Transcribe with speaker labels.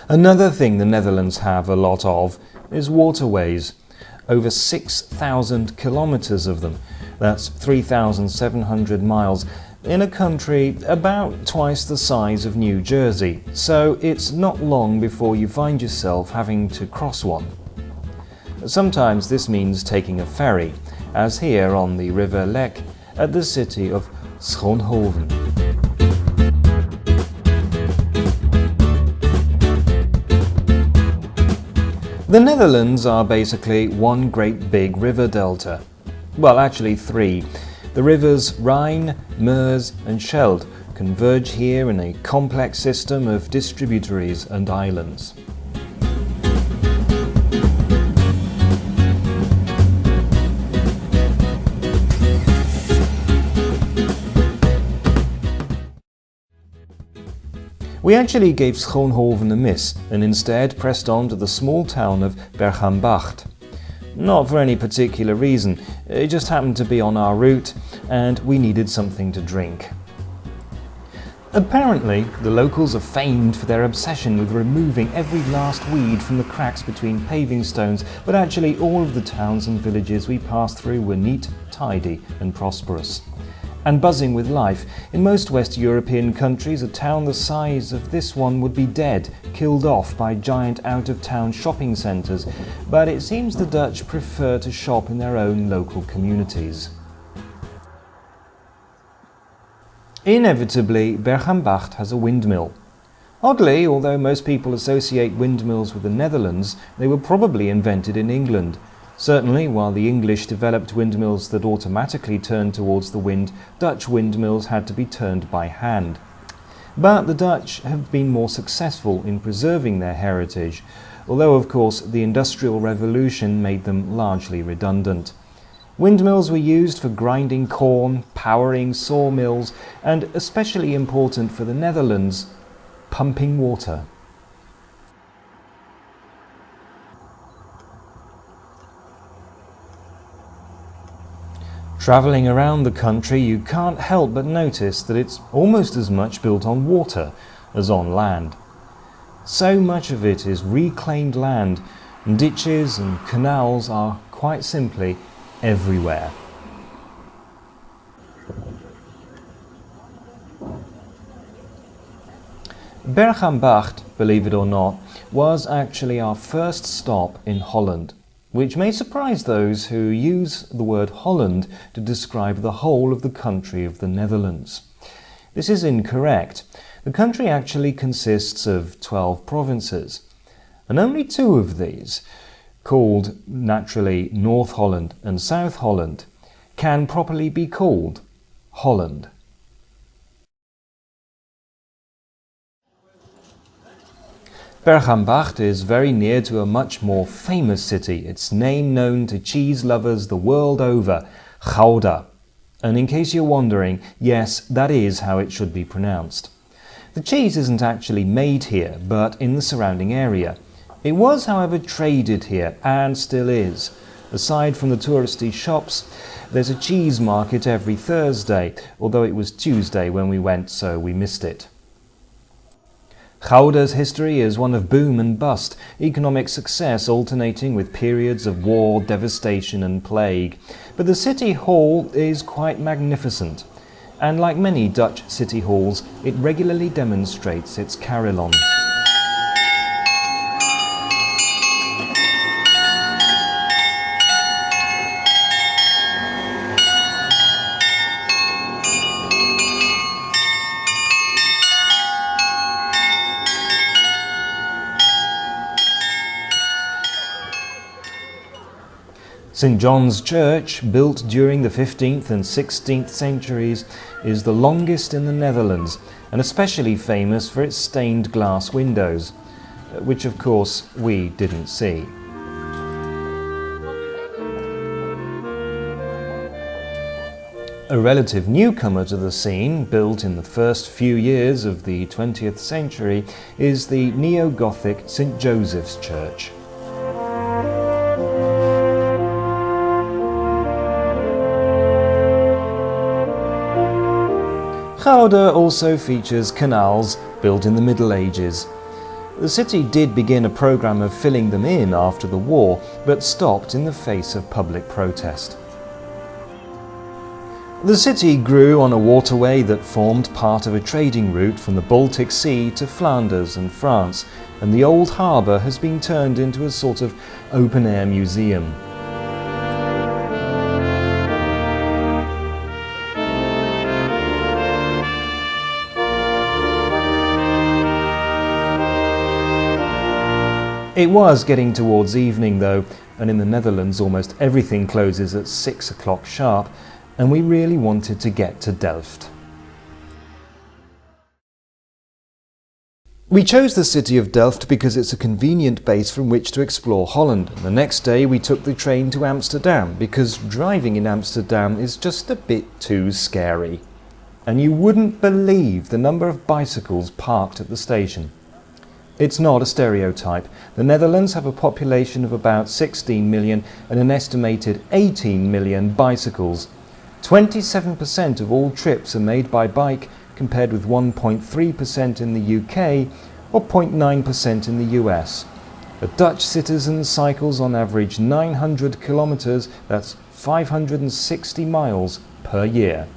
Speaker 1: Another thing the Netherlands have a lot of is waterways. Over 6,000 kilometers of them. That's 3,700 miles in a country about twice the size of New Jersey, so it's not long before you find yourself having to cross one. Sometimes this means taking a ferry, as here on the River Lek at the city of Schoonhoven. The Netherlands are basically one great big river delta. Well, actually three. The rivers Rhine, Meuse and Scheldt converge here in a complex system of distributaries and islands. We actually gave Schoonhoven a miss and instead pressed on to the small town of Bergambacht. Not for any particular reason, it just happened to be on our route and we needed something to drink. Apparently, the locals are famed for their obsession with removing every last weed from the cracks between paving stones, but actually all of the towns and villages we passed through were neat, tidy and prosperous. And buzzing with life. In most West European countries, a town the size of this one would be dead, killed off by giant out-of-town shopping centres, but it seems the Dutch prefer to shop in their own local communities. Inevitably, Bergambacht has a windmill. Oddly, although most people associate windmills with the Netherlands, they were probably invented in England. Certainly, while the English developed windmills that automatically turned towards the wind, Dutch windmills had to be turned by hand. But the Dutch have been more successful in preserving their heritage, although of course the Industrial Revolution made them largely redundant. Windmills were used for grinding corn, powering sawmills, and especially important for the Netherlands, pumping water. Travelling around the country, you can't help but notice that it's almost as much built on water as on land. So much of it is reclaimed land, and ditches and canals are quite simply everywhere. Bergambacht, believe it or not, was actually our first stop in Holland, which may surprise those who use the word Holland to describe the whole of the country of the Netherlands. This is incorrect. The country actually consists of 12 provinces, and only 2 of these, called naturally North Holland and South Holland, can properly be called Holland. Bergambacht is very near to a much more famous city, its name known to cheese lovers the world over, Gouda. And in case you're wondering, yes, that is how it should be pronounced. The cheese isn't actually made here, but in the surrounding area. It was, however, traded here, and still is. Aside from the touristy shops, there's a cheese market every Thursday, although it was Tuesday when we went, so we missed it. Gouda's history is one of boom and bust, economic success alternating with periods of war, devastation and plague. But the city hall is quite magnificent, and like many Dutch city halls, it regularly demonstrates its carillon. St. John's Church, built during the 15th and 16th centuries, is the longest in the Netherlands and especially famous for its stained glass windows, which of course we didn't see. A relative newcomer to the scene, built in the first few years of the 20th century, is the neo-Gothic St. Joseph's Church. Gouda also features canals built in the Middle Ages. The city did begin a programme of filling them in after the war, but stopped in the face of public protest. The city grew on a waterway that formed part of a trading route from the Baltic Sea to Flanders and France, and the old harbour has been turned into a sort of open-air museum. It was getting towards evening though, and in the Netherlands almost everything closes at 6 o'clock sharp, and we really wanted to get to Delft. We chose the city of Delft because it's a convenient base from which to explore Holland. The next day we took the train to Amsterdam because driving in Amsterdam is just a bit too scary. And you wouldn't believe the number of bicycles parked at the station. It's not a stereotype. The Netherlands have a population of about 16 million and an estimated 18 million bicycles. 27% of all trips are made by bike, compared with 1.3% in the UK or 0.9% in the US. A Dutch citizen cycles on average 900 kilometres, that's 560 miles per year.